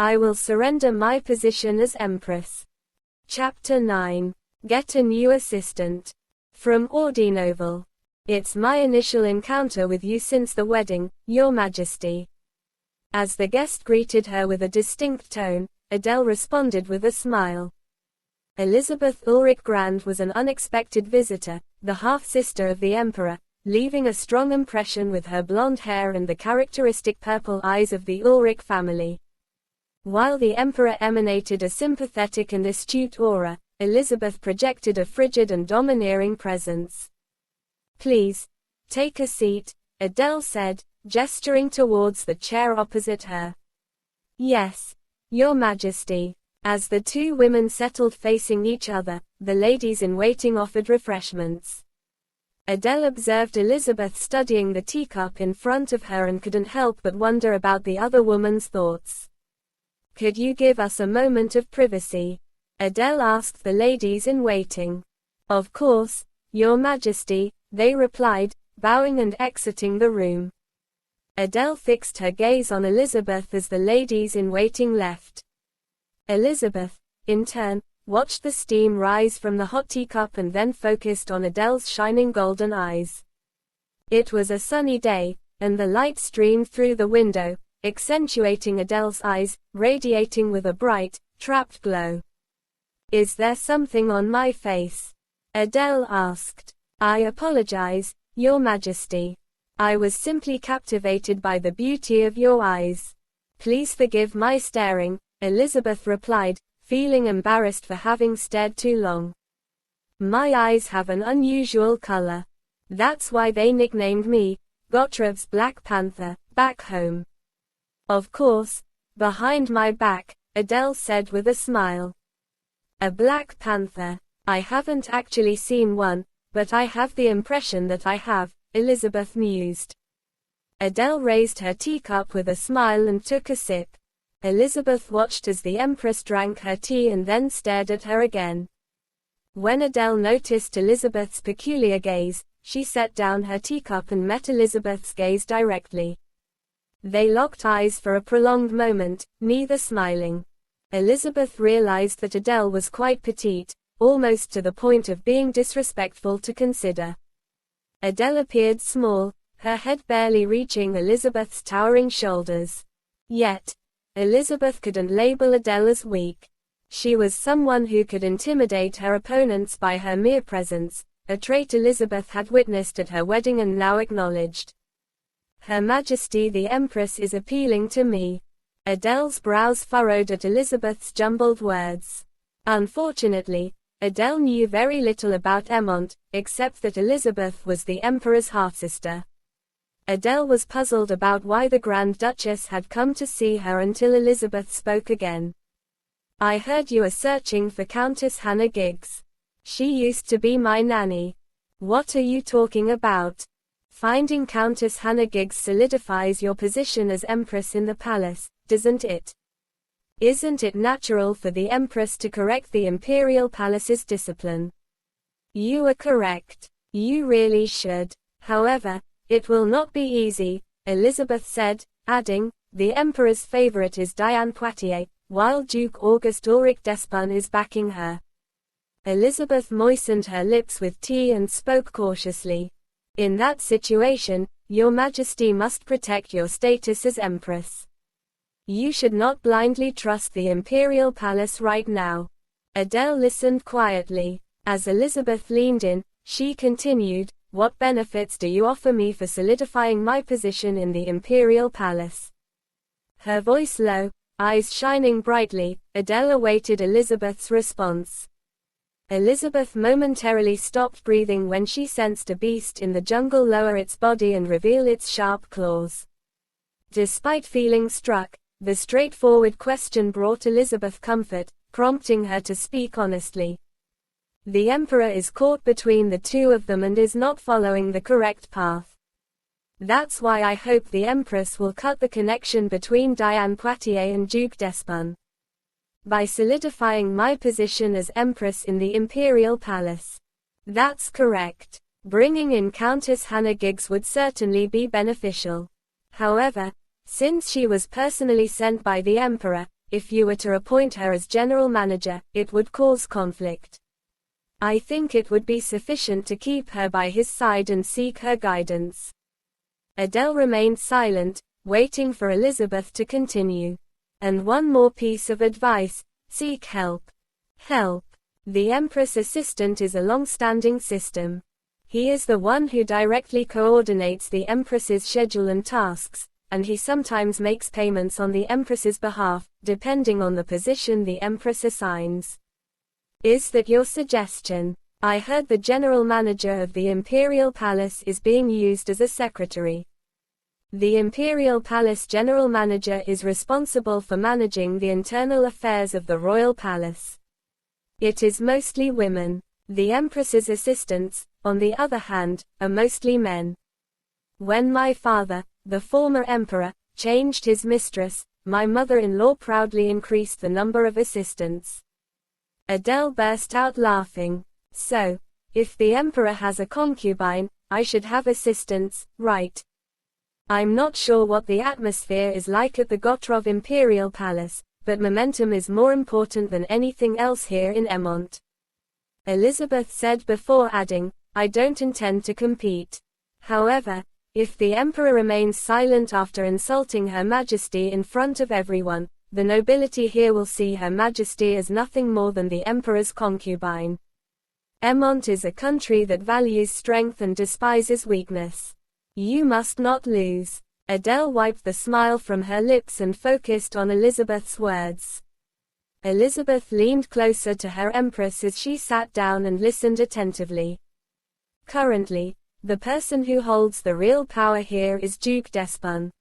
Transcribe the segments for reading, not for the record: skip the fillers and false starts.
I will surrender my position as Empress. Chapter 9. Get a new assistant. From AudiNovel. It's my initial encounter with you since the wedding, Your Majesty. As the guest greeted her with a distinct tone, Adele responded with a smile. Elizabeth Ulrich Grand was an unexpected visitor, the half-sister of the Emperor, leaving a strong impression with her blonde hair and the characteristic purple eyes of the Ulrich family. While the Emperor emanated a sympathetic and astute aura, Elizabeth projected a frigid and domineering presence. Please, take a seat, Adele said, gesturing towards the chair opposite her. Yes, Your Majesty. As the two women settled facing each other, the ladies-in-waiting offered refreshments. Adele observed Elizabeth studying the teacup in front of her and couldn't help but wonder about the other woman's thoughts. Could you give us a moment of privacy? Adele asked the ladies-in-waiting. Of course, Your Majesty, they replied, bowing and exiting the room. Adele fixed her gaze on Elizabeth as the ladies-in-waiting left. Elizabeth, in turn, watched the steam rise from the hot teacup and then focused on Adele's shining golden eyes. It was a sunny day, and the light streamed through the window, accentuating Adele's eyes, radiating with a bright, trapped glow. Is there something on my face? Adele asked. I apologize, Your Majesty. I was simply captivated by the beauty of your eyes. Please forgive my staring, Elizabeth replied, feeling embarrassed for having stared too long. My eyes have an unusual color. That's why they nicknamed me, Kotrov's Black Panther, back home. Of course, behind my back, Adele said with a smile. A Black Panther. I haven't actually seen one, but I have the impression that I have, Elizabeth mused. Adele raised her teacup with a smile and took a sip. Elizabeth watched as the Empress drank her tea and then stared at her again. When Adele noticed Elizabeth's peculiar gaze, she set down her teacup and met Elizabeth's gaze directly. They locked eyes for a prolonged moment, neither smiling. Elizabeth realized that Adele was quite petite, almost to the point of being disrespectful to consider. Adele appeared small, her head barely reaching Elizabeth's towering shoulders. Yet, Elizabeth couldn't label Adele as weak. She was someone who could intimidate her opponents by her mere presence, a trait Elizabeth had witnessed at her wedding and now acknowledged. Her Majesty the Empress is appealing to me. Adele's brows furrowed at Elizabeth's jumbled words. Unfortunately, Adele knew very little about Echmont, except that Elizabeth was the Emperor's half-sister. Adele was puzzled about why the Grand Duchess had come to see her until Elizabeth spoke again. I heard you are searching for Countess Hannah Giggs. She used to be my nanny. What are you talking about? Finding Countess Hannah Giggs solidifies your position as Empress in the palace, doesn't it? Isn't it natural for the Empress to correct the Imperial Palace's discipline? You are correct. You really should. However, it will not be easy, Elizabeth said, adding, the Emperor's favorite is Diane Poitiers, while Duke Auguste Ulrich Despun is backing her. Elizabeth moistened her lips with tea and spoke cautiously. In that situation, Your Majesty must protect your status as Empress. You should not blindly trust the Imperial Palace right now. Adele listened quietly. As Elizabeth leaned in, she continued, what benefits do you offer me for solidifying my position in the Imperial Palace? Her voice low, eyes shining brightly, Adele awaited Elizabeth's response. Elizabeth momentarily stopped breathing when she sensed a beast in the jungle lower its body and reveal its sharp claws. Despite feeling struck, the straightforward question brought Elizabeth comfort, prompting her to speak honestly. The Emperor is caught between the two of them and is not following the correct path. That's why I hope the Empress will cut the connection between Diane Poitiers and Duke Despun. By solidifying my position as Empress in the Imperial Palace. That's correct. Bringing in Countess Hannah Giggs would certainly be beneficial. However, since she was personally sent by the Emperor, if you were to appoint her as general manager, it would cause conflict. I think it would be sufficient to keep her by his side and seek her guidance. Adele remained silent, waiting for Elizabeth to continue. And one more piece of advice: seek help. Help. The Empress assistant is a long-standing system. He is the one who directly coordinates the Empress's schedule and tasks, and he sometimes makes payments on the Empress's behalf, depending on the position the Empress assigns. Is that your suggestion? I heard the general manager of the Imperial Palace is being used as a secretary. The Imperial Palace general manager is responsible for managing the internal affairs of the royal palace. It is mostly women. The Empress's assistants, on the other hand, are mostly men. When my father, the former emperor, changed his mistress, my mother-in-law proudly increased the number of assistants. Adele burst out laughing. So, if the emperor has a concubine, I should have assistants, right? I'm not sure what the atmosphere is like at the Kotrov Imperial Palace, but momentum is more important than anything else here in Echmont. Elizabeth said before adding, I don't intend to compete. However, if the emperor remains silent after insulting Her Majesty in front of everyone, the nobility here will see Her Majesty as nothing more than the emperor's concubine. Echmont is a country that values strength and despises weakness. You must not lose. Adele wiped the smile from her lips and focused on Elizabeth's words. Elizabeth leaned closer to her empress as she sat down and listened attentively. Currently, the person who holds the real power here is Duke Despun.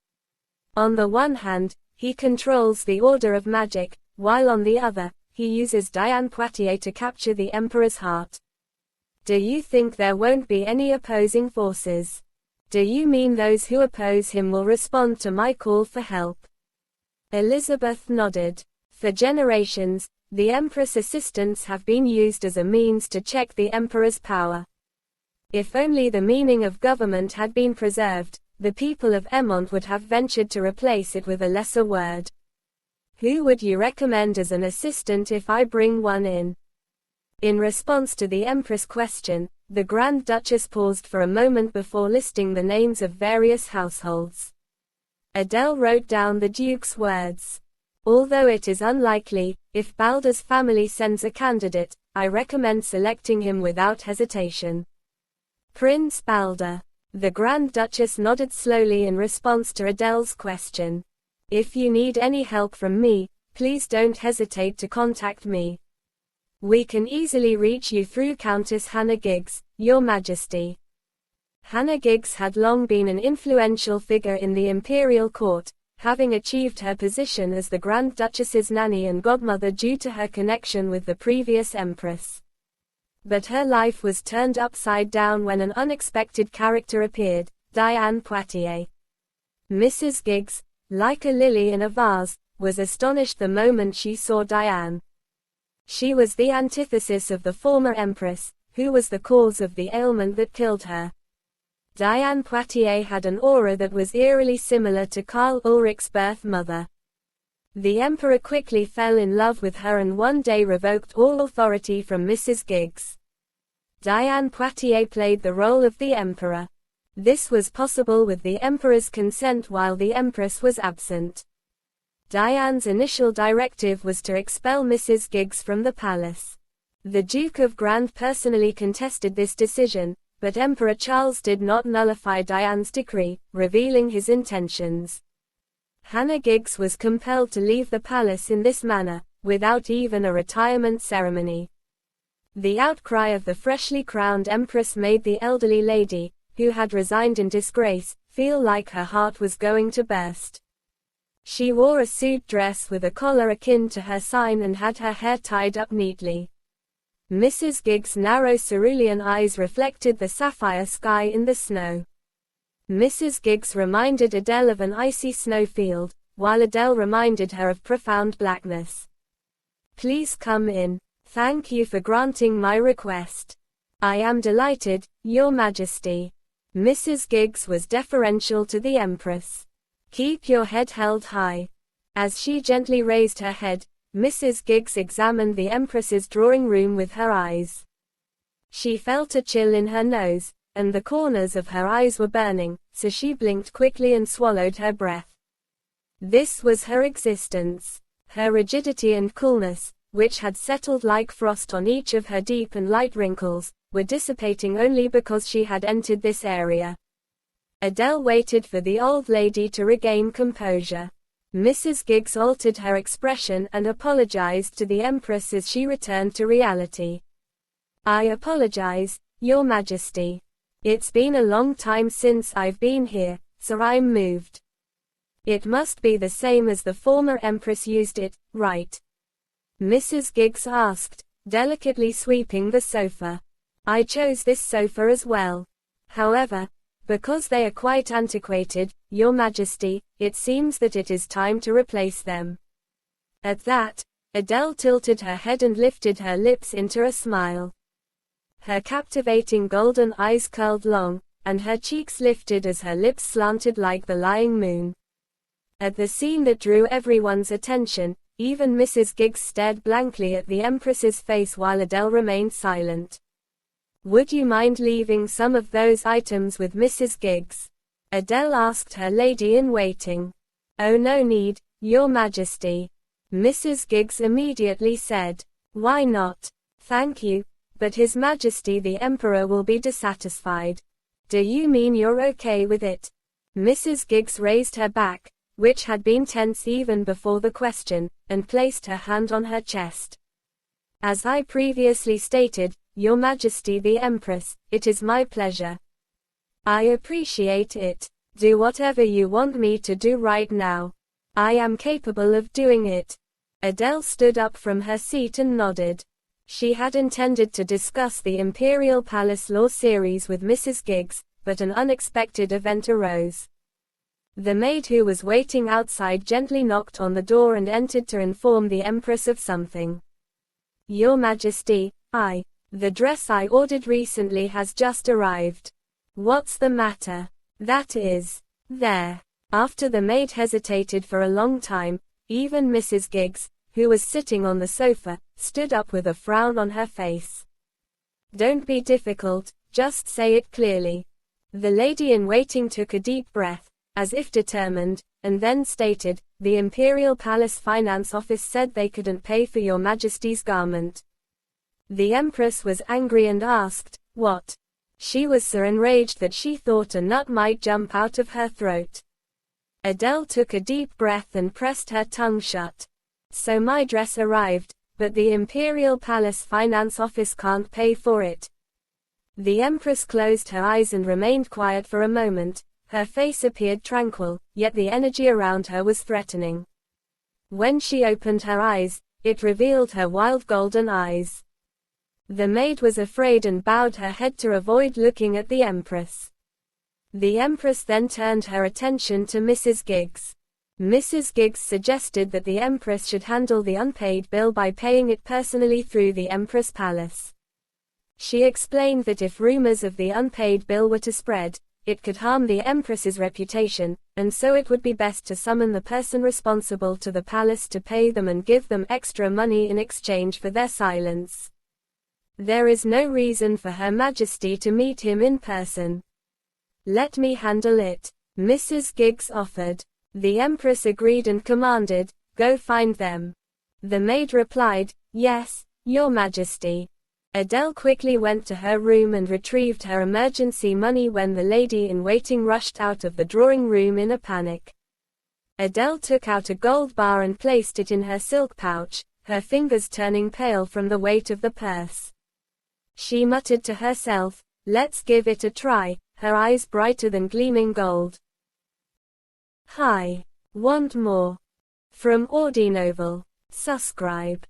On the one hand, he controls the Order of Magic, while on the other, he uses Diane Poitiers to capture the emperor's heart. Do you think there won't be any opposing forces? Do you mean those who oppose him will respond to my call for help? Elizabeth nodded. For generations, the Empress assistants have been used as a means to check the Emperor's power. If only the meaning of government had been preserved, the people of Echmont would have ventured to replace it with a lesser word. Who would you recommend as an assistant if I bring one in? In response to the Empress question, the Grand Duchess paused for a moment before listing the names of various households. Adele wrote down the Duke's words. Although it is unlikely, if Balder's family sends a candidate, I recommend selecting him without hesitation. Prince Balder. The Grand Duchess nodded slowly in response to Adele's question. If you need any help from me, please don't hesitate to contact me. We can easily reach you through Countess Hannah Giggs, Your Majesty. Hannah Giggs had long been an influential figure in the imperial court, having achieved her position as the Grand Duchess's nanny and godmother due to her connection with the previous empress. But her life was turned upside down when an unexpected character appeared, Diane Poitiers. Mrs. Giggs, like a lily in a vase, was astonished the moment she saw Diane. She was the antithesis of the former empress, who was the cause of the ailment that killed her. Diane Poitiers had an aura that was eerily similar to Karl Ulrich's birth mother. The emperor quickly fell in love with her and one day revoked all authority from Mrs. Giggs. Diane Poitiers played the role of the emperor. This was possible with the emperor's consent while the empress was absent. Diane's initial directive was to expel Mrs. Giggs from the palace. The Duke of Grand personally contested this decision, but Emperor Charles did not nullify Diane's decree, revealing his intentions. Hannah Giggs was compelled to leave the palace in this manner, without even a retirement ceremony. The outcry of the freshly crowned empress made the elderly lady, who had resigned in disgrace, feel like her heart was going to burst. She wore a suit dress with a collar akin to her sign and had her hair tied up neatly. Mrs. Giggs' narrow cerulean eyes reflected the sapphire sky in the snow. Mrs. Giggs reminded Adele of an icy snowfield, while Adele reminded her of profound blackness. Please come in. Thank you for granting my request. I am delighted, Your Majesty. Mrs. Giggs was deferential to the Empress. Keep your head held high. As she gently raised her head, Mrs. Giggs examined the Empress's drawing room with her eyes. She felt a chill in her nose, and the corners of her eyes were burning, so she blinked quickly and swallowed her breath. This was her existence. Her rigidity and coolness, which had settled like frost on each of her deep and light wrinkles, were dissipating only because she had entered this area. Adele waited for the old lady to regain composure. Mrs. Giggs altered her expression and apologized to the Empress as she returned to reality. "I apologize, Your Majesty. It's been a long time since I've been here, so I'm moved." "It must be the same as the former Empress used it, right?" Mrs. Giggs asked, delicately sweeping the sofa. "I chose this sofa as well. However, because they are quite antiquated, Your Majesty, it seems that it is time to replace them." At that, Adele tilted her head and lifted her lips into a smile. Her captivating golden eyes curled long, and her cheeks lifted as her lips slanted like the lying moon. At the scene that drew everyone's attention, even Mrs. Giggs stared blankly at the Empress's face while Adele remained silent. "Would you mind leaving some of those items with Mrs. Giggs?" Adele asked her lady-in-waiting. "Oh, no need, Your Majesty," Mrs. Giggs immediately said. "Why not?" "Thank you, but His Majesty the Emperor will be dissatisfied." "Do you mean you're okay with it?" Mrs. Giggs raised her back, which had been tense even before the question, and placed her hand on her chest. "As I previously stated, Your Majesty the Empress, it is my pleasure." "I appreciate it. Do whatever you want me to do right now. I am capable of doing it." Adele stood up from her seat and nodded. She had intended to discuss the Imperial Palace Law series with Mrs. Giggs, but an unexpected event arose. The maid who was waiting outside gently knocked on the door and entered to inform the Empress of something. "Your Majesty, the dress I ordered recently has just arrived." "What's the matter?" "That is, there." After the maid hesitated for a long time, even Mrs. Giggs, who was sitting on the sofa, stood up with a frown on her face. "Don't be difficult, just say it clearly." The lady-in-waiting took a deep breath, as if determined, and then stated, "The Imperial Palace Finance Office said they couldn't pay for Your Majesty's garment." The Empress was angry and asked, "What?" She was so enraged that she thought a nut might jump out of her throat. Adele took a deep breath and pressed her tongue shut. "So my dress arrived, but the Imperial Palace Finance Office can't pay for it." The Empress closed her eyes and remained quiet for a moment. Her face appeared tranquil, yet the energy around her was threatening. When she opened her eyes, it revealed her wild golden eyes. The maid was afraid and bowed her head to avoid looking at the Empress. The Empress then turned her attention to Mrs. Giggs. Mrs. Giggs suggested that the Empress should handle the unpaid bill by paying it personally through the Empress Palace. She explained that if rumors of the unpaid bill were to spread, it could harm the Empress's reputation, and so it would be best to summon the person responsible to the palace to pay them and give them extra money in exchange for their silence. "There is no reason for Her Majesty to meet him in person." "Let me handle it," Mrs. Giggs offered. The Empress agreed and commanded, "Go find them." The maid replied, "Yes, Your Majesty." Adele quickly went to her room and retrieved her emergency money when the lady-in-waiting rushed out of the drawing room in a panic. Adele took out a gold bar and placed it in her silk pouch, her fingers turning pale from the weight of the purse. She muttered to herself, "Let's give it a try," her eyes brighter than gleaming gold. Hi. Want more? From AudiNovel. Subscribe.